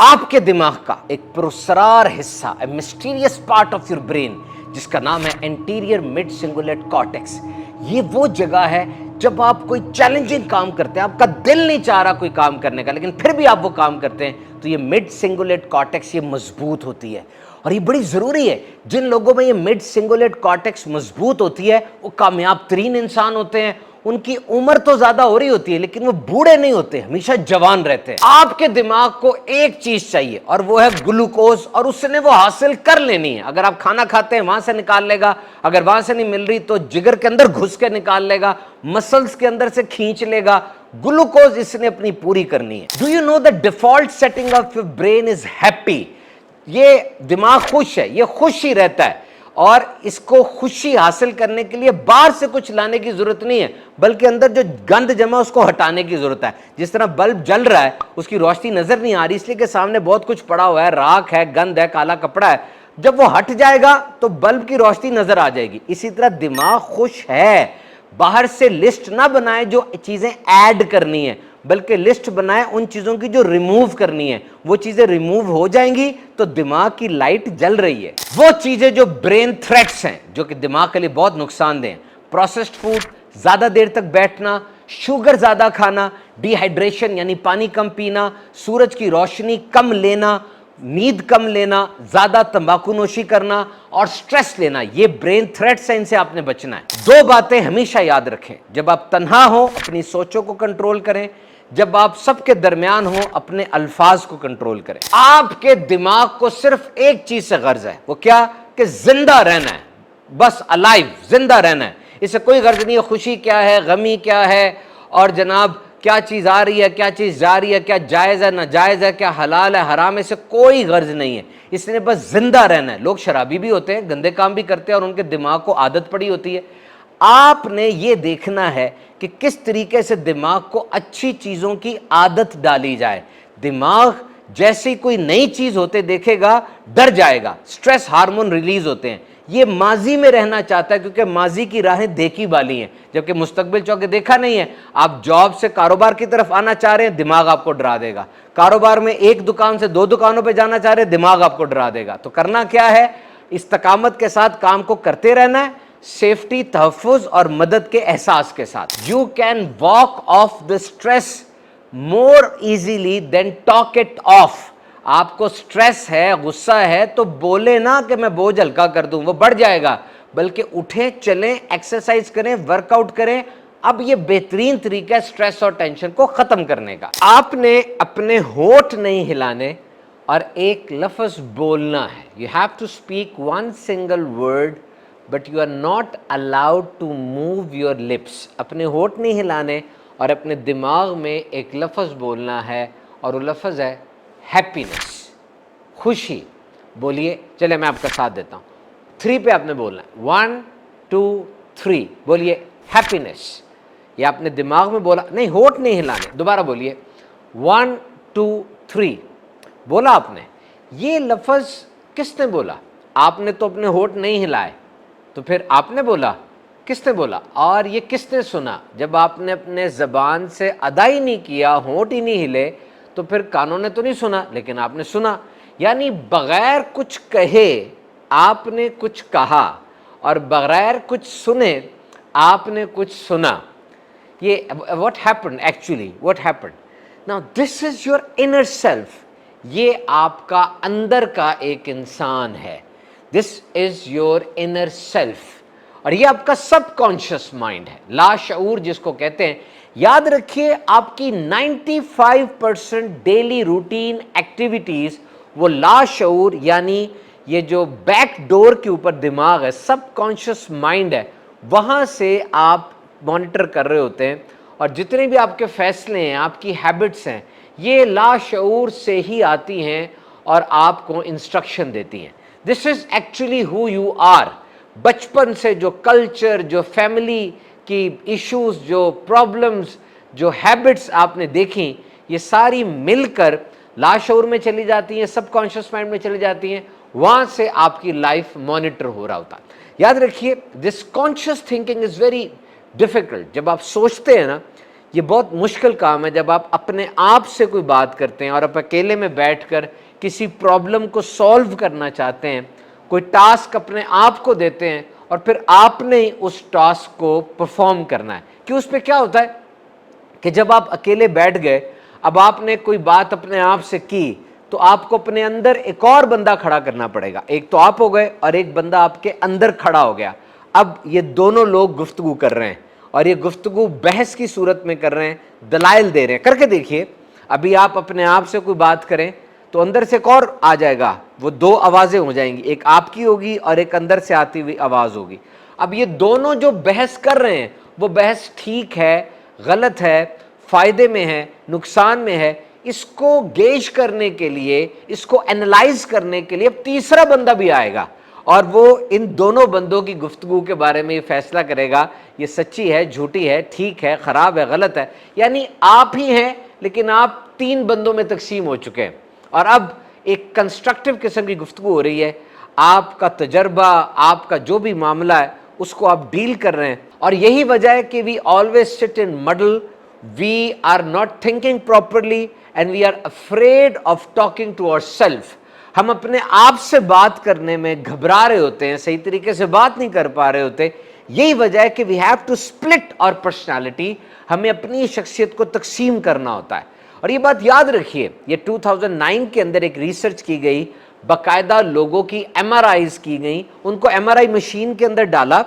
آپ کے دماغ کا ایک پراسرار حصہ، a mysterious part of your brain, جس کا نام ہے انٹیریئر مڈ سنگولیٹ کارٹیکس. یہ وہ جگہ ہے جب آپ کوئی چیلنجنگ کام کرتے ہیں، آپ کا دل نہیں چاہ رہا کوئی کام کرنے کا، لیکن پھر بھی آپ وہ کام کرتے ہیں، تو یہ مڈ سنگولیٹ کارٹیکس یہ مضبوط ہوتی ہے. اور یہ بڑی ضروری ہے. جن لوگوں میں یہ مڈ سنگولیٹ کارٹیکس مضبوط ہوتی ہے وہ کامیاب ترین انسان ہوتے ہیں. ان کی عمر تو زیادہ ہو رہی ہوتی ہے لیکن وہ بوڑھے نہیں ہوتے، ہمیشہ جوان رہتے ہیں. آپ کے دماغ کو ایک چیز چاہیے اور وہ ہے گلوکوز، اور اس نے وہ حاصل کر لینی ہے. اگر آپ کھانا کھاتے ہیں وہاں سے نکال لے گا، اگر وہاں سے نہیں مل رہی تو جگر کے اندر گھس کے نکال لے گا، مسلز کے اندر سے کھینچ لے گا. گلوکوز اس نے اپنی پوری کرنی ہے. Do you know the default setting of your brain is happy. یہ دماغ خوش ہے، یہ خوش ہی رہتا ہے، اور اس کو خوشی حاصل کرنے کے لیے باہر سے کچھ لانے کی ضرورت نہیں ہے، بلکہ اندر جو گند جمع اس کو ہٹانے کی ضرورت ہے. جس طرح بلب جل رہا ہے، اس کی روشنی نظر نہیں آ رہی اس لیے کہ سامنے بہت کچھ پڑا ہوا ہے، راکھ ہے، گند ہے، کالا کپڑا ہے. جب وہ ہٹ جائے گا تو بلب کی روشنی نظر آ جائے گی. اسی طرح دماغ خوش ہے. باہر سے لسٹ نہ بنائے جو چیزیں ایڈ کرنی ہے، بلکہ لسٹ بنائے ان چیزوں کی جو ریموو کرنی ہے. وہ چیزیں ریموو ہو جائیں گی تو دماغ کی لائٹ جل رہی ہے. وہ چیزیں جو برین تھریٹس ہیں، جو کہ دماغ کے لیے بہت نقصان دہ ہیں: پروسیسڈ فوڈ، زیادہ دیر تک بیٹھنا، شوگر زیادہ کھانا، ڈی ہائیڈریشن یعنی پانی کم پینا، سورج کی روشنی کم لینا، نیند کم لینا، زیادہ تمباکو نوشی کرنا اور سٹریس لینا. یہ برین تھریٹس ہیں، ان سے آپ نے بچنا ہے. دو باتیں ہمیشہ یاد رکھیں: جب آپ تنہا ہوں اپنی سوچوں کو کنٹرول کریں، جب آپ سب کے درمیان ہوں اپنے الفاظ کو کنٹرول کریں. آپ کے دماغ کو صرف ایک چیز سے غرض ہے، وہ کیا؟ کہ زندہ رہنا ہے. بس الائیو، زندہ رہنا ہے. اسے کوئی غرض نہیں ہے خوشی کیا ہے، غمی کیا ہے، اور جناب کیا چیز آ رہی ہے، کیا چیز جا رہی ہے، کیا جائز ہے ناجائز ہے، کیا حلال ہے حرام ہے. اسے کوئی غرض نہیں ہے. اس نے بس زندہ رہنا ہے. لوگ شرابی بھی ہوتے ہیں، گندے کام بھی کرتے ہیں، اور ان کے دماغ کو عادت پڑی ہوتی ہے. آپ نے یہ دیکھنا ہے کہ کس طریقے سے دماغ کو اچھی چیزوں کی عادت ڈالی جائے. دماغ جیسی کوئی نئی چیز ہوتے دیکھے گا ڈر جائے گا، سٹریس ہارمون ریلیز ہوتے ہیں. یہ ماضی میں رہنا چاہتا ہے کیونکہ ماضی کی راہیں دیکھی بالی ہیں، جبکہ مستقبل چونکہ دیکھا نہیں ہے. آپ جاب سے کاروبار کی طرف آنا چاہ رہے ہیں، دماغ آپ کو ڈرا دے گا. کاروبار میں ایک دکان سے دو دکانوں پہ جانا چاہ رہے ہیں، دماغ آپ کو ڈرا دے گا. تو کرنا کیا ہے؟ استقامت کے ساتھ کام کو کرتے رہنا ہے، سیفٹی، تحفظ اور مدد کے احساس کے ساتھ. You can walk off the stress more easily than talk it off. آپ کو سٹریس ہے، غصہ ہے، تو بولے نا کہ میں بوجھ ہلکا کر دوں، وہ بڑھ جائے گا. بلکہ اٹھیں، چلیں، ایکسرسائز کریں، ورک آؤٹ کریں. اب یہ بہترین طریقہ ہے سٹریس اور ٹینشن کو ختم کرنے کا. آپ نے اپنے ہونٹ نہیں ہلانے اور ایک لفظ بولنا ہے. You have to speak one single word but you are not allowed to move your lips. اپنے ہونٹ نہیں ہلانے اور اپنے دماغ میں ایک لفظ بولنا ہے، اور وہ لفظ ہے ہیپینس، خوشی. بولیے، چلے میں آپ کا ساتھ دیتا ہوں. 3 پہ آپ نے بولنا ہے. 1 2 3 بولیے ہیپینس. یہ آپ نے دماغ میں بولا، نہیں ہونٹ نہیں ہلانے. دوبارہ بولیے 1 2 3 بولا آپ نے. یہ لفظ کس نے بولا؟ آپ نے تو اپنے ہونٹ نہیں ہلائے، تو پھر آپ نے بولا، کس نے بولا؟ اور یہ کس نے سنا؟ جب آپ نے اپنے زبان سے ادا ہی نہیں کیا، ہونٹ ہی نہیں ہلے، تو پھر کانوں نے تو نہیں سنا لیکن آپ نے سنا. یعنی بغیر کچھ کہے آپ نے کچھ کہا، اور بغیر کچھ سنے آپ نے کچھ سنا. یہ what happened actually, what happened. Now this is your inner self. یہ آپ کا اندر کا ایک انسان ہے. This is your inner self. اور یہ آپ کا سب کانشیس مائنڈ ہے، لا شعور جس کو کہتے ہیں. یاد رکھیے آپ کی 95% ڈیلی روٹین ایکٹیویٹیز وہ لا شعور، یعنی یہ جو بیک ڈور کے اوپر دماغ ہے، سب کانشیس مائنڈ ہے، وہاں سے آپ مانیٹر کر رہے ہوتے ہیں. اور جتنے بھی آپ کے فیصلے ہیں، آپ کی ہیبٹس ہیں، یہ لا شعور سے ہی آتی ہیں اور آپ کو انسٹرکشن دیتی ہیں. This is actually who you are. بچپن سے جو کلچر، جو فیملی کی ایشوز، جو پرابلمز، جو ہیبٹس آپ نے دیکھیں، یہ ساری مل کر لا شعور میں چلی جاتی ہیں، سب کانشیس مائنڈ میں چلی جاتی ہیں. وہاں سے آپ کی لائف مانیٹر ہو رہا ہوتا ہے. یاد رکھیے this conscious thinking is very difficult. جب آپ سوچتے ہیں نا، یہ بہت مشکل کام ہے جب آپ اپنے آپ سے کوئی بات کرتے ہیں اور آپ اکیلے میں بیٹھ کر کسی پرابلم کو سولو کرنا چاہتے ہیں، کوئی ٹاسک اپنے آپ کو دیتے ہیں اور پھر آپ نے اس ٹاسک کو پرفارم کرنا ہے. کہ اس پہ کیا ہوتا ہے کہ جب آپ اکیلے بیٹھ گئے، اب آپ نے کوئی بات اپنے آپ سے کی تو آپ کو اپنے اندر ایک اور بندہ کھڑا کرنا پڑے گا. ایک تو آپ ہو گئے اور ایک بندہ آپ کے اندر کھڑا ہو گیا. اب یہ دونوں لوگ گفتگو کر رہے ہیں اور یہ گفتگو بحث کی صورت میں کر رہے ہیں، دلائل دے رہے ہیں. کر کے دیکھیے، ابھی آپ اپنے آپ سے کوئی بات کریں تو اندر سے ایک اور آ جائے گا، وہ دو آوازیں ہو جائیں گی، ایک آپ کی ہوگی اور ایک اندر سے آتی ہوئی آواز ہوگی. اب یہ دونوں جو بحث کر رہے ہیں وہ بحث ٹھیک ہے، غلط ہے، فائدے میں ہے، نقصان میں ہے، اس کو گیج کرنے کے لیے، اس کو اینالائز کرنے کے لیے اب تیسرا بندہ بھی آئے گا اور وہ ان دونوں بندوں کی گفتگو کے بارے میں یہ فیصلہ کرے گا یہ سچی ہے، جھوٹی ہے، ٹھیک ہے، خراب ہے، غلط ہے. یعنی آپ ہی ہیں لیکن آپ تین بندوں میں تقسیم ہو چکے ہیں اور اب ایک کنسٹرکٹیو قسم کی گفتگو ہو رہی ہے. آپ کا تجربہ، آپ کا جو بھی معاملہ ہے اس کو آپ ڈیل کر رہے ہیں. اور یہی وجہ ہے کہ we always sit in middle, we are not thinking properly and we are afraid of talking to our self. ہم اپنے آپ سے بات کرنے میں گھبرا رہے ہوتے ہیں، صحیح طریقے سے بات نہیں کر پا رہے ہوتے. یہی وجہ ہے کہ وی ہیو ٹو اسپلٹ اور پرسنالٹی، ہمیں اپنی شخصیت کو تقسیم کرنا ہوتا ہے. اور یہ بات یاد رکھیے، یہ 2009 کے اندر ایک ریسرچ کی گئی، باقاعدہ لوگوں کی ایم آر آئیز کی گئیں، ان کو ایم آر آئی مشین کے اندر ڈالا.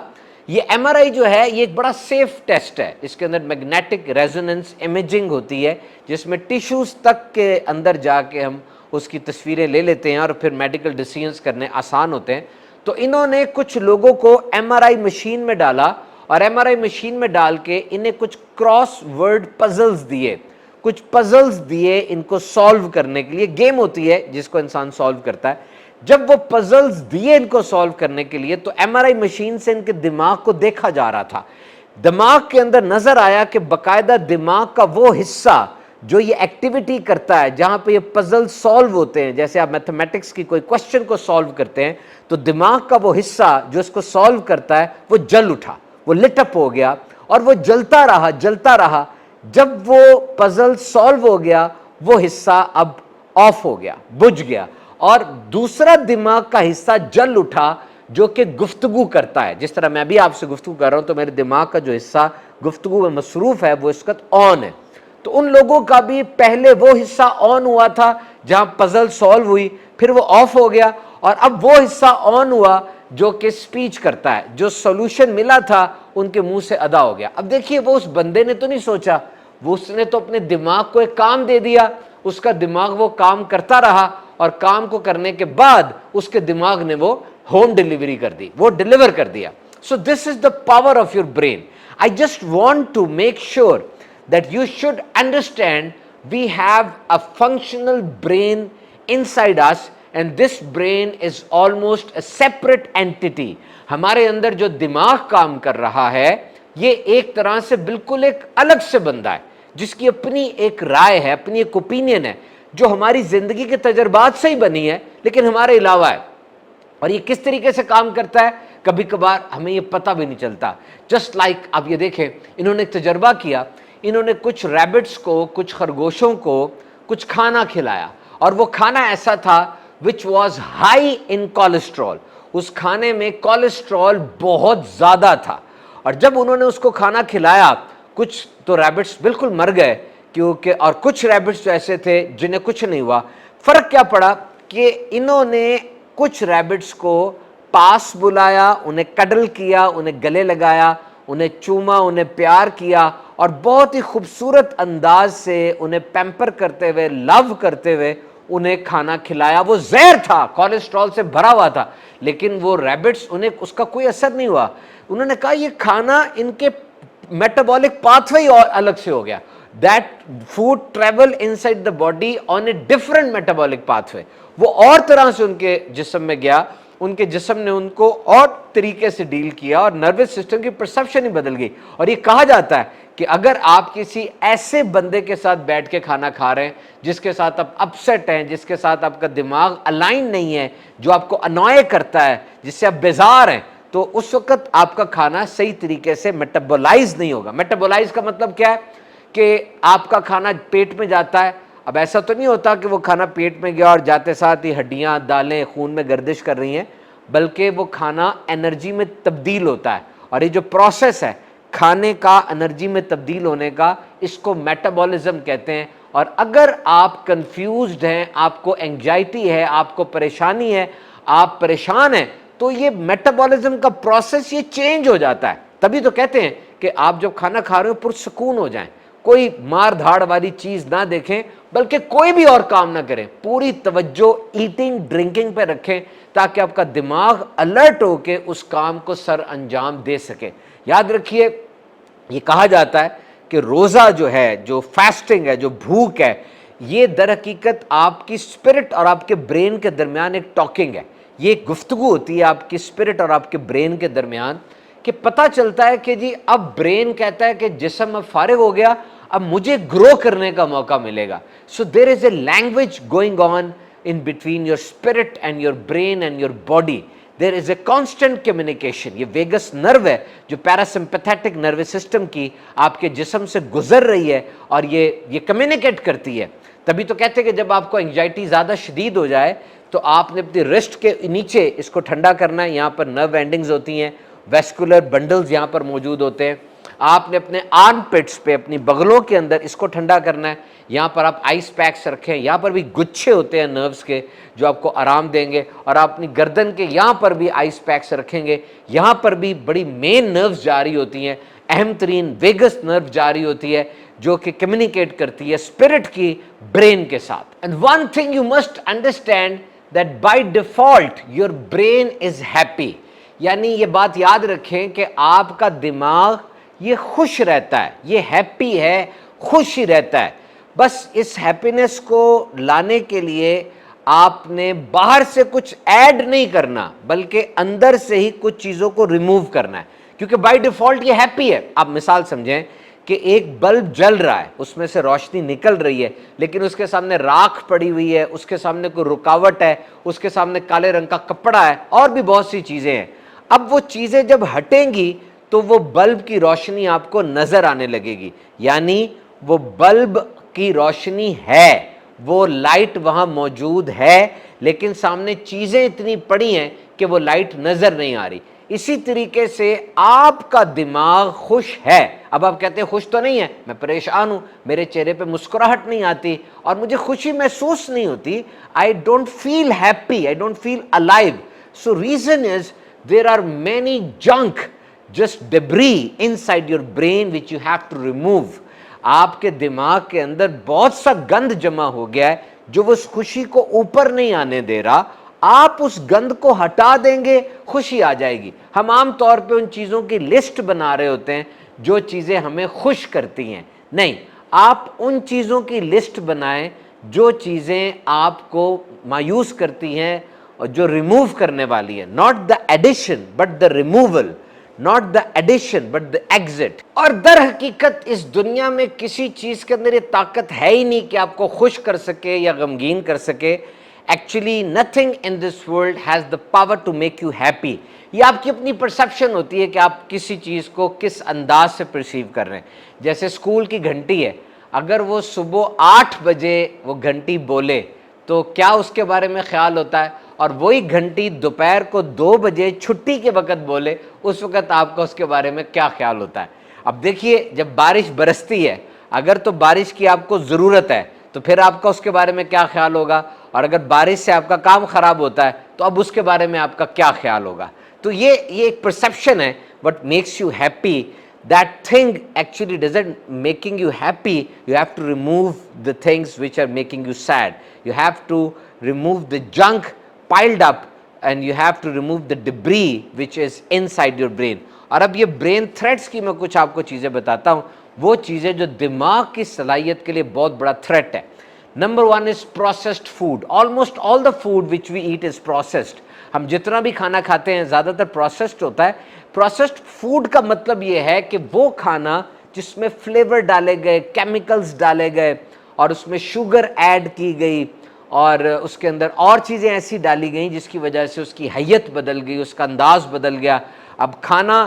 یہ ایم آر آئی جو ہے یہ ایک بڑا سیف ٹیسٹ ہے، اس کے اندر میگنیٹک ریزوننس امیجنگ ہوتی ہے جس میں ٹیشوز تک کے اندر جا کے ہم اس کی تصویریں لے لیتے ہیں اور پھر میڈیکل ڈیسیژنز کرنے آسان ہوتے ہیں. تو انہوں نے کچھ لوگوں کو ایم آر آئی مشین میں ڈالا اور ایم آر آئی مشین میں ڈال کے انہیں کچھ کراس ورڈ پزلز دیے، کچھ پزلز دیے ان کو سالو کرنے کے لیے. گیم ہوتی ہے جس کو انسان سالو کرتا ہے. جب وہ پزلز دیے ان کو سالو کرنے کے لیے تو ایم آر آئی مشین سے ان کے دماغ کو دیکھا جا رہا تھا. دماغ کے اندر نظر آیا کہ باقاعدہ دماغ کا وہ حصہ جو یہ ایکٹیویٹی کرتا ہے، جہاں پہ یہ پزل سالو ہوتے ہیں، جیسے آپ میتھمیٹکس کی کوئی کوشچن کو سالو کرتے ہیں تو دماغ کا وہ حصہ جو اس کو سالو کرتا ہے وہ جل اٹھا، وہ لٹ اپ ہو گیا اور وہ جلتا رہا جلتا رہا. جب وہ پزل سالو ہو گیا وہ حصہ اب آف ہو گیا، بجھ گیا، اور دوسرا دماغ کا حصہ جل اٹھا جو کہ گفتگو کرتا ہے. جس طرح میں بھی آپ سے گفتگو کر رہا ہوں تو میرے دماغ کا جو حصہ گفتگو میں مصروف ہے وہ اس وقت آن ہے. تو ان لوگوں کا بھی پہلے وہ حصہ آن ہوا تھا جہاں پزل سالو ہوئی، پھر وہ آف ہو گیا اور اب وہ حصہ آن ہوا جو کہ سپیچ کرتا ہے، جو سولوشن ملا تھا ان کے منہ سے ادا ہو گیا. اب دیکھیے وہ اس بندے نے تو نہیں سوچا، وہ اس نے تو اپنے دماغ کو ایک کام دے دیا، اس کا دماغ وہ کام کرتا رہا اور کام کو کرنے کے بعد اس کے دماغ نے وہ ہوم ڈیلیوری کر دی، وہ ڈیلیور کر دیا. So this is the power of your brain. I just want to make sure that you should understand we have a functional brain inside us and this brain is almost a separate entity. ہمارے اندر جو دماغ کام کر رہا ہے یہ ایک طرح سے بالکل ایک الگ سے بندہ ہے جس کی اپنی ایک رائے ہے، اپنی ایک اوپینین ہے جو ہماری زندگی کے تجربات سے ہی بنی ہے لیکن ہمارے علاوہ ہے. اور یہ کس طریقے سے کام کرتا ہے کبھی کبھار ہمیں یہ پتہ بھی نہیں چلتا. جسٹ لائک اب یہ دیکھیں، انہوں نے ایک تجربہ کیا، انہوں نے کچھ ریبٹس کو، کچھ خرگوشوں کو کچھ کھانا کھلایا اور وہ کھانا ایسا تھا which was high in cholesterol. اس کھانے میں کولیسٹرول بہت زیادہ تھا اور جب انہوں نے اس کو کھانا کھلایا کچھ تو ریبٹس بالکل مر گئے کیونکہ، اور کچھ ریبٹس جو ایسے تھے جنہیں کچھ نہیں ہوا. فرق کیا پڑا کہ انہوں نے کچھ ریبٹس کو پاس بلایا، انہیں کڈل کیا، انہیں گلے لگایا، انہیں چوما، انہیں پیار کیا اور بہت ہی خوبصورت انداز سے انہیں پیمپر کرتے ہوئے، لو کرتے ہوئے انہیں کھانا کھلایا. وہ زہر تھا، کولیسٹرول سے بھرا ہوا تھا، لیکن وہ ریبٹس، انہیں اس کا کوئی اثر نہیں ہوا. انہوں نے کہا یہ کھانا ان کے میٹابولک پاتھ وے اور الگ سے ہو گیا. That food travel inside the body on a different metabolic pathway. وہ اور طرح سے ان کے جسم میں گیا، ان کے جسم نے ان کو اور طریقے سے ڈیل کیا اور نروس سسٹم کی پرسپشن ہی بدل گئی. اور یہ کہا جاتا ہے کہ اگر آپ کسی ایسے بندے کے ساتھ بیٹھ کے کھانا کھا رہے ہیں جس کے ساتھ آپ اپسیٹ ہیں، جس کے ساتھ آپ کا دماغ الائن نہیں ہے، جو آپ کو انوائے کرتا ہے، جس سے آپ بیزار ہیں، تو اس وقت آپ کا کھانا صحیح طریقے سے میٹابولائز نہیں ہوگا. میٹابولائز کا مطلب کیا ہے کہ آپ کا کھانا پیٹ میں جاتا ہے. اب ایسا تو نہیں ہوتا کہ وہ کھانا پیٹ میں گیا اور جاتے ساتھ ہی ہڈیاں دالیں خون میں گردش کر رہی ہیں, بلکہ وہ کھانا انرجی میں تبدیل ہوتا ہے. اور یہ جو پروسیس ہے کھانے کا انرجی میں تبدیل ہونے کا, اس کو میٹابولزم کہتے ہیں. اور اگر آپ کنفیوزڈ ہیں, آپ کو انگزائٹی ہے, آپ کو پریشانی ہے, آپ پریشان ہیں, تو یہ میٹابولزم کا پروسیس یہ چینج ہو جاتا ہے. تبھی تو کہتے ہیں کہ آپ جب کھانا کھا رہے ہو پرسکون ہو جائیں, کوئی مار دھاڑ والی چیز نہ دیکھیں, بلکہ کوئی بھی اور کام نہ کریں, پوری توجہ ایٹنگ ڈرنکنگ پہ رکھیں تاکہ آپ کا دماغ الرٹ ہو کے اس کام کو سر انجام دے سکے. یاد رکھیے, یہ کہا جاتا ہے کہ روزہ جو ہے, جو فاسٹنگ ہے, جو بھوک ہے, یہ در حقیقت آپ کی اسپرٹ اور آپ کے برین کے درمیان ایک ٹاکنگ ہے. یہ ایک گفتگو ہوتی ہے آپ کی اسپرٹ اور آپ کے برین کے درمیان, کہ پتہ چلتا ہے کہ جی اب برین کہتا ہے کہ جسم اب فارغ ہو گیا, اب مجھے گرو کرنے کا موقع ملے گا. So there is a language going on in between your spirit and your brain and your body. There is a constant communication. یہ ویگس نرو ہے جو پیراسمپیتھیٹک نروس سسٹم کی آپ کے جسم سے گزر رہی ہے اور یہ کمیونیکیٹ کرتی ہے. تبھی تو کہتے ہیں کہ جب آپ کو انگزائٹی زیادہ شدید ہو جائے تو آپ نے اپنی رسٹ کے نیچے اس کو ٹھنڈا کرنا ہے. یہاں پر نرو اینڈنگز ہوتی ہیں, ویسکولر بنڈلز یہاں پر موجود ہوتے ہیں. آپ نے اپنے آرم پٹس پہ, اپنی بغلوں کے اندر اس کو ٹھنڈا کرنا ہے. یہاں پر آپ آئس پیکس رکھیں, یہاں پر بھی گچھے ہوتے ہیں نروز کے جو آپ کو آرام دیں گے, اور آپ اپنی گردن کے یہاں پر بھی آئس پیکس رکھیں گے. یہاں پر بھی بڑی مین نروز جاری ہوتی ہیں, اہم ترین ویگس نرو جاری ہوتی ہے جو کہ کمیونیکیٹ کرتی ہے اسپرٹ کی برین کے ساتھ. And one thing you must understand that by default your brain is happy. یعنی یہ بات یاد رکھیں کہ آپ کا دماغ یہ خوش رہتا ہے, یہ ہیپی ہے, خوش ہی رہتا ہے. بس اس ہیپینس کو لانے کے لیے آپ نے باہر سے کچھ ایڈ نہیں کرنا, بلکہ اندر سے ہی کچھ چیزوں کو ریموو کرنا ہے, کیونکہ بائی ڈیفالٹ یہ ہیپی ہے. آپ مثال سمجھیں کہ ایک بلب جل رہا ہے, اس میں سے روشنی نکل رہی ہے, لیکن اس کے سامنے راکھ پڑی ہوئی ہے, اس کے سامنے کوئی رکاوٹ ہے, اس کے سامنے کالے رنگ کا کپڑا ہے, اور بھی بہت سی چیزیں ہیں. اب وہ چیزیں جب ہٹیں گی تو وہ بلب کی روشنی آپ کو نظر آنے لگے گی. یعنی وہ بلب کی روشنی ہے, وہ لائٹ وہاں موجود ہے, لیکن سامنے چیزیں اتنی پڑی ہیں کہ وہ لائٹ نظر نہیں آ رہی. اسی طریقے سے آپ کا دماغ خوش ہے. اب آپ کہتے ہیں خوش تو نہیں ہے, میں پریشان ہوں, میرے چہرے پہ مسکراہٹ نہیں آتی اور مجھے خوشی محسوس نہیں ہوتی. I don't feel happy, I don't feel alive. So reason is there are many junk, just debris inside your brain which you have to remove. آپ کے دماغ کے اندر بہت سا گند جمع ہو گیا ہے جو وہ اس خوشی کو اوپر نہیں آنے دے رہا. آپ اس گند کو ہٹا دیں گے, خوشی آ جائے گی. ہم عام طور پہ ان چیزوں کی لسٹ بنا رہے ہوتے ہیں جو چیزیں ہمیں خوش کرتی ہیں. نہیں, آپ ان چیزوں کی لسٹ بنائیں جو چیزیں آپ کو مایوس کرتی ہیں اور جو ریموو کرنے والی ہے. Not the addition but the removal, not the addition but the exit. اور در حقیقت اس دنیا میں کسی چیز کے اندر یہ طاقت ہے ہی نہیں کہ آپ کو خوش کر سکے یا غمگین کر سکے. Actually nothing in this world has the power to make you happy. یہ آپ کی اپنی پرسیپشن ہوتی ہے کہ آپ کسی چیز کو کس انداز سے پرسیو کر رہے ہیں. جیسے اسکول کی گھنٹی ہے, اگر وہ صبح 8 بجے وہ گھنٹی بولے تو کیا اس کے بارے میں خیال ہوتا ہے, اور وہی گھنٹی دوپہر کو 2 بجے چھٹی کے وقت بولے, اس وقت آپ کا اس کے بارے میں کیا خیال ہوتا ہے؟ اب دیکھیے, جب بارش برستی ہے, اگر تو بارش کی آپ کو ضرورت ہے تو پھر آپ کا اس کے بارے میں کیا خیال ہوگا, اور اگر بارش سے آپ کا کام خراب ہوتا ہے تو اب اس کے بارے میں آپ کا کیا خیال ہوگا. تو یہ ایک پرسیپشن ہے. What makes you happy, that thing actually doesn't making you happy. You have to remove the things which are making you sad. You have to remove the junk piled up and you have to remove the debris which is inside your brain. اور اب یہ brain threats کی میں کچھ آپ کو چیزیں بتاتا ہوں, وہ چیزیں جو دماغ کی صلاحیت کے لیے بہت بڑا تھریٹ ہے. Number 1 is processed food. Almost all the food which we eat is processed. ہم جتنا بھی کھانا کھاتے ہیں زیادہ تر پروسیسڈ ہوتا ہے. پروسیسڈ فوڈ کا مطلب یہ ہے کہ وہ کھانا جس میں فلیور ڈالے گئے, کیمیکلز ڈالے گئے, اور اس میں شوگر ایڈ کی گئی, اور اس کے اندر اور چیزیں ایسی ڈالی گئیں جس کی وجہ سے اس کی حیت بدل گئی, اس کا انداز بدل گیا. اب کھانا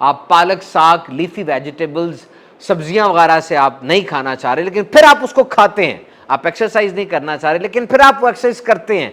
آپ پالک ساگ لیفی ویجیٹیبلز سبزیاں وغیرہ سے آپ نہیں کھانا چاہ رہے لیکن پھر آپ اس کو کھاتے ہیں, آپ ایکسرسائز نہیں کرنا چاہ رہے لیکن پھر آپ وہ ایکسرسائز کرتے ہیں,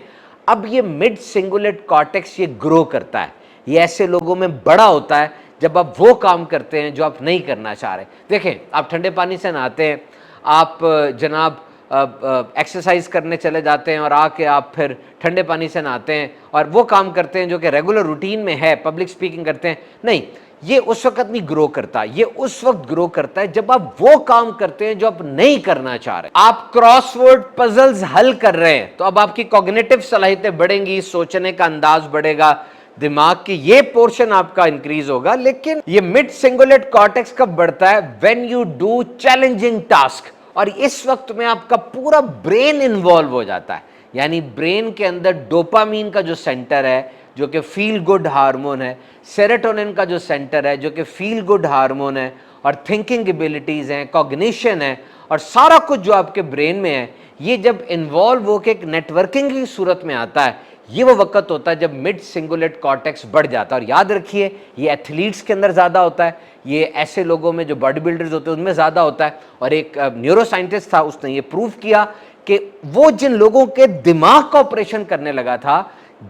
اب یہ مڈ سنگولیٹ کارٹیکس یہ گرو کرتا ہے, یہ ایسے لوگوں میں بڑا ہوتا ہے جب آپ وہ کام کرتے ہیں جو آپ نہیں کرنا چاہ رہے. دیکھیں آپ ٹھنڈے پانی سے نہاتے ہیں, آپ جناب ایکسرسائز کرنے چلے جاتے ہیں اور آ کے آپ پھر ٹھنڈے پانی سے نہاتے ہیں اور وہ کام کرتے ہیں جو کہ ریگولر روٹین میں ہے, پبلک سپیکنگ کرتے ہیں, نہیں, یہ اس وقت نہیں گرو کرتا, یہ اس وقت گرو کرتا ہے جب آپ وہ کام کرتے ہیں جو آپ نہیں کرنا چاہ رہے. آپ کراس ورڈ پزلز حل کر رہے ہیں تو اب آپ کی کوگنیٹو صلاحیتیں بڑھیں گی, سوچنے کا انداز بڑھے گا, دماغ کی یہ پورشن آپ کا انکریز ہوگا. لیکن یہ مڈ سنگولیٹ کارٹیکس کب بڑھتا ہے؟ When you do challenging task, اور اس وقت میں آپ کا پورا برین انوالو ہو جاتا ہے. یعنی برین کے اندر ڈوپامین کا جو سینٹر ہے جو کہ فیل گڈ ہارمون ہے, سیروٹونن کا جو سینٹر ہے جو کہ فیل گڈ ہارمون ہے, اور تھنکنگ ایبلٹیز ہیں, کوگنیشن ہے, اور سارا کچھ جو آپ کے برین میں ہے, یہ جب انوالو ہو کے ایک نیٹ ورکنگ کی صورت میں آتا ہے, یہ وہ وقت ہوتا ہے جب مڈ سنگولیٹ کارٹیکس بڑھ جاتا ہے. اور یاد رکھیے یہ ایتھلیٹس کے اندر زیادہ ہوتا ہے, یہ ایسے لوگوں میں جو باڈی بلڈرز ہوتے ہیں ان میں زیادہ ہوتا ہے. اور ایک نیورو سائنٹسٹ تھا, اس نے یہ پروف کیا کہ وہ جن لوگوں کے دماغ کا آپریشن کرنے لگا تھا,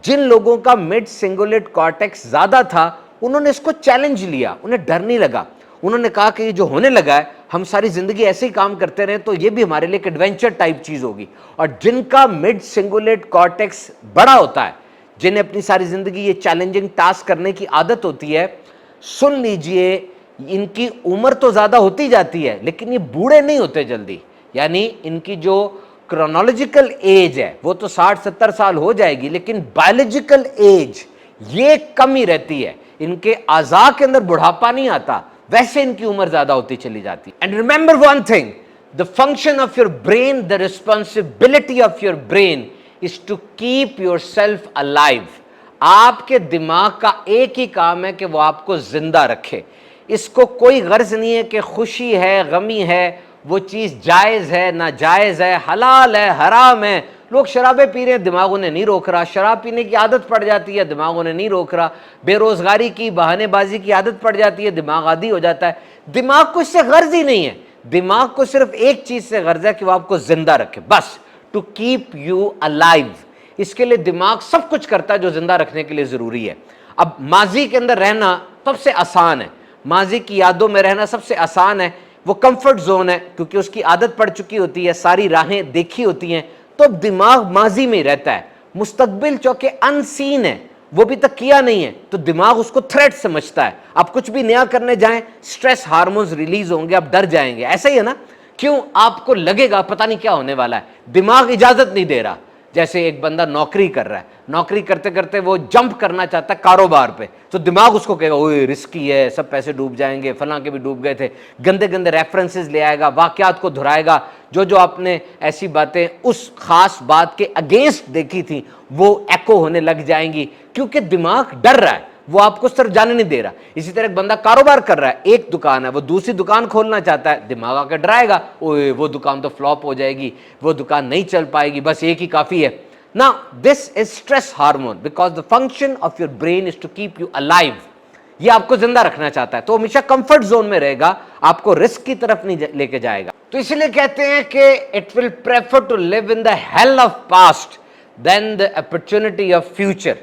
جن لوگوں کا مڈ سنگولیٹ کارٹیکس زیادہ تھا, انہوں نے اس کو چیلنج لیا, انہیں ڈر نہیں لگا. انہوں نے کہا کہ یہ جو ہونے لگا ہے, ہم ساری زندگی ایسے ہی کام کرتے رہے تو یہ بھی ہمارے لیے ایک ایڈونچر ٹائپ چیز ہوگی. اور جن کا مڈ سنگولیٹ کارٹیکس بڑا ہوتا ہے, جنہیں اپنی ساری زندگی یہ چیلنجنگ ٹاسک کرنے کی عادت ہوتی ہے, سن لیجئے ان کی عمر تو زیادہ ہوتی جاتی ہے لیکن یہ بوڑھے نہیں ہوتے جلدی. یعنی ان کی جو کرونالوجیکل ایج ہے وہ تو 60-70 سال ہو جائے گی, لیکن بایولوجیکل ایج یہ کم ہی رہتی ہے. ان کے اعضاء کے اندر بڑھاپا نہیں آتا, ویسے ان کی عمر زیادہ ہوتی چلی جاتی. And remember one thing, the function of your brain, the responsibility of your brain is to keep yourself alive. آپ کے دماغ کا ایک ہی کام ہے کہ وہ آپ کو زندہ رکھے. اس کو کوئی غرض نہیں ہے کہ خوشی ہے, غمی ہے, وہ چیز جائز ہے, ناجائز ہے, حلال ہے, حرام ہے. لوگ شرابیں پی رہے ہیں, دماغ انہیں نہیں روک رہا. شراب پینے کی عادت پڑ جاتی ہے, دماغ انہیں نہیں روک رہا. بے روزگاری کی, بہانے بازی کی عادت پڑ جاتی ہے, دماغ عادی ہو جاتا ہے. دماغ کو اس سے غرض ہی نہیں ہے. دماغ کو صرف ایک چیز سے غرض ہے کہ وہ آپ کو زندہ رکھے, بس, ٹو کیپ یو الائیو. اس کے لیے دماغ سب کچھ کرتا ہے جو زندہ رکھنے کے لیے ضروری ہے. اب ماضی کے اندر رہنا سب سے آسان ہے, ماضی کی یادوں میں رہنا سب سے آسان ہے, وہ کمفرٹ زون ہے کیونکہ اس کی عادت پڑ چکی ہوتی ہے, ساری راہیں دیکھی ہوتی ہیں, تو دماغ ماضی میں ہی رہتا ہے. مستقبل چونکہ ان سین ہے, وہ بھی تک کیا نہیں ہے, تو دماغ اس کو تھریٹ سمجھتا ہے. آپ کچھ بھی نیا کرنے جائیں, سٹریس ہارمونز ریلیز ہوں گے, آپ ڈر جائیں گے. ایسا ہی ہے نا, کیوں؟ آپ کو لگے گا پتہ نہیں کیا ہونے والا ہے, دماغ اجازت نہیں دے رہا. جیسے ایک بندہ نوکری کر رہا ہے, نوکری کرتے کرتے وہ جمپ کرنا چاہتا ہے کاروبار پہ, تو دماغ اس کو کہے گا اوئے رسکی ہے, سب پیسے ڈوب جائیں گے, فلاں کے بھی ڈوب گئے تھے. گندے گندے ریفرنسز لے آئے گا, واقعات کو دہرائے گا, جو آپ نے ایسی باتیں اس خاص بات کے اگینسٹ دیکھی تھیں وہ ایکو ہونے لگ جائیں گی, کیونکہ دماغ ڈر رہا ہے, وہ آپ کو اس طرف جانے نہیں دے رہا. اسی طرح ایک بندہ کاروبار کر رہا ہے, ایک دکان ہے, وہ دوسری دکان کھولنا چاہتا ہے, دماغ آ کے ڈرائے گا, اوئے وہ دکان تو فلاپ ہو جائے گی, وہ دکان نہیں چل پائے گی, بس ایک ہی کافی ہے. Now this is stress hormone because the function of your brain is to keep you alive. یہ آپ کو زندہ رکھنا چاہتا ہے, تو ہمیشہ کمفرٹ زون میں رہے گا, آپ کو رسک کی طرف نہیں لے کے جائے گا. تو اس لیے کہتے ہیں کہ it will prefer to live in the hell of past than the opportunity of future.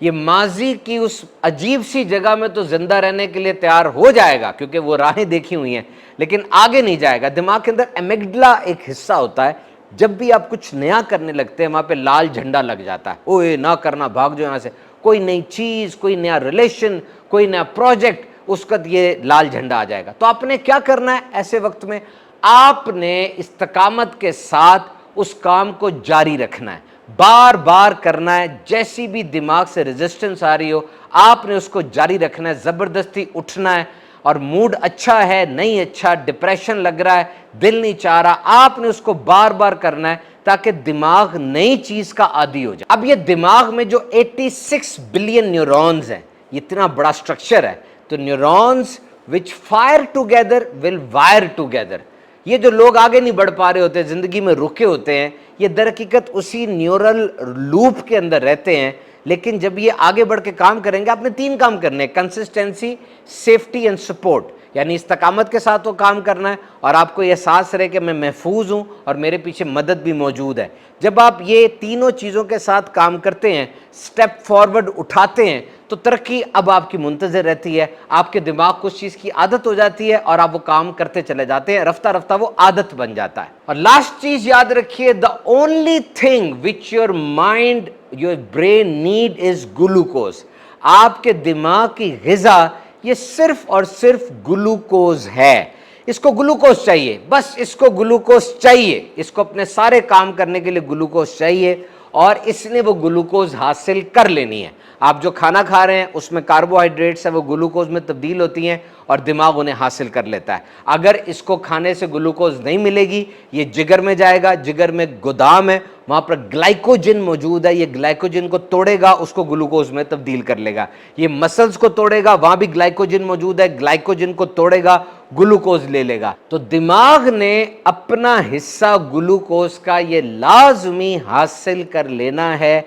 یہ ماضی کی اس عجیب سی جگہ میں تو زندہ رہنے کے لیے تیار ہو جائے گا کیونکہ وہ راہیں دیکھی ہوئی ہیں, لیکن آگے نہیں جائے گا. دماغ کے اندر ایمگڈلا ایک حصہ ہوتا ہے, جب بھی آپ کچھ نیا کرنے لگتے ہیں وہاں پہ لال جھنڈا لگ جاتا ہے, اوئے نہ کرنا, بھاگ جو یہاں سے, کوئی نئی چیز, کوئی نیا ریلیشن, کوئی نیا پروجیکٹ, اس کا یہ لال جھنڈا آ جائے گا. تو آپ نے کیا کرنا ہے ایسے وقت میں؟ آپ نے استقامت کے ساتھ اس کام کو جاری رکھنا ہے, بار بار کرنا ہے. جیسی بھی دماغ سے ریزسٹنس آ رہی ہو, آپ نے اس کو جاری رکھنا ہے, زبردستی اٹھنا ہے. اور موڈ اچھا ہے, نہیں اچھا, ڈپریشن لگ رہا ہے, دل نہیں چاہ رہا, آپ نے اس کو بار بار کرنا ہے تاکہ دماغ نئی چیز کا عادی ہو جائے. اب یہ دماغ میں جو 86 بلین نیورونز ہیں, یہ اتنا بڑا سٹرکچر ہے, تو neurons which fire together will wire together. یہ جو لوگ آگے نہیں بڑھ پا رہے ہوتے, زندگی میں رکے ہوتے ہیں, یہ در حقیقت اسی نیورل لوپ کے اندر رہتے ہیں لیکن جب یہ آگے بڑھ کے کام کریں گے آپ نے 3 کام کرنے ہیں: کنسسٹنسی، سیفٹی اینڈ سپورٹ، یعنی استقامت کے ساتھ وہ کام کرنا ہے اور آپ کو یہ احساس رہے کہ میں محفوظ ہوں اور میرے پیچھے مدد بھی موجود ہے۔ جب آپ یہ تینوں چیزوں کے ساتھ کام کرتے ہیں، سٹیپ فارورڈ اٹھاتے ہیں، تو ترقی اب آپ کی منتظر رہتی ہے۔ آپ کے دماغ کو اس چیز کی عادت ہو جاتی ہے اور آپ وہ کام کرتے چلے جاتے ہیں، رفتہ رفتہ وہ عادت بن جاتا ہے۔ اور لاسٹ چیز یاد رکھیے، the only thing which your mind, your brain need is glucose۔ آپ کے دماغ کی غذا یہ صرف اور صرف گلوکوز ہے۔ اس کو گلوکوز چاہیے، بس اس کو گلوکوز چاہیے، اس کو اپنے سارے کام کرنے کے لیے گلوکوز چاہیے، اور اس نے وہ گلوکوز حاصل کر لینی ہے۔ آپ جو کھانا کھا رہے ہیں اس میں کاربوہائیڈریٹس ہیں، وہ گلوکوز میں تبدیل ہوتی ہیں اور دماغ انہیں حاصل کر لیتا ہے۔ اگر اس کو کھانے سے گلوکوز نہیں ملے گی، یہ جگر میں جائے گا، جگر میں گودام ہے، وہاں پر گلائکوجن موجود ہے، یہ گلائکوجن کو توڑے گا، اس کو گلوکوز میں تبدیل کر لے گا۔ یہ مسلز کو توڑے گا، وہاں بھی گلائکوجن موجود ہے، گلائکوجن کو توڑے گا، گلوکوز لے لے گا۔ تو دماغ نے اپنا حصہ گلوکوز کا یہ لازمی حاصل کر لینا ہے،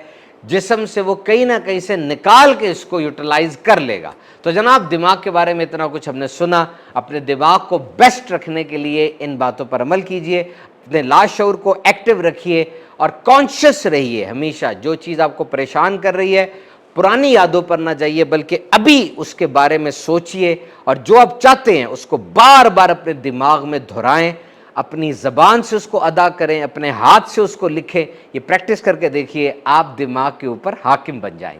جسم سے وہ کہیں نہ کہیں سے نکال کے اس کو یوٹیلائز کر لے گا۔ تو جناب دماغ کے بارے میں اتنا کچھ ہم نے سنا، اپنے دماغ کو بیسٹ رکھنے کے لیے ان باتوں پر عمل کیجئے، اپنے لاشعور کو ایکٹیو رکھیے اور کانشیس رہیے ہمیشہ۔ جو چیز آپ کو پریشان کر رہی ہے پرانی یادوں پر نہ جائیے، بلکہ ابھی اس کے بارے میں سوچئے، اور جو آپ چاہتے ہیں اس کو بار بار اپنے دماغ میں دہرائیں، اپنی زبان سے اس کو ادا کریں، اپنے ہاتھ سے اس کو لکھیں۔ یہ پریکٹس کر کے دیکھیے، آپ دماغ کے اوپر حاکم بن جائیں گے۔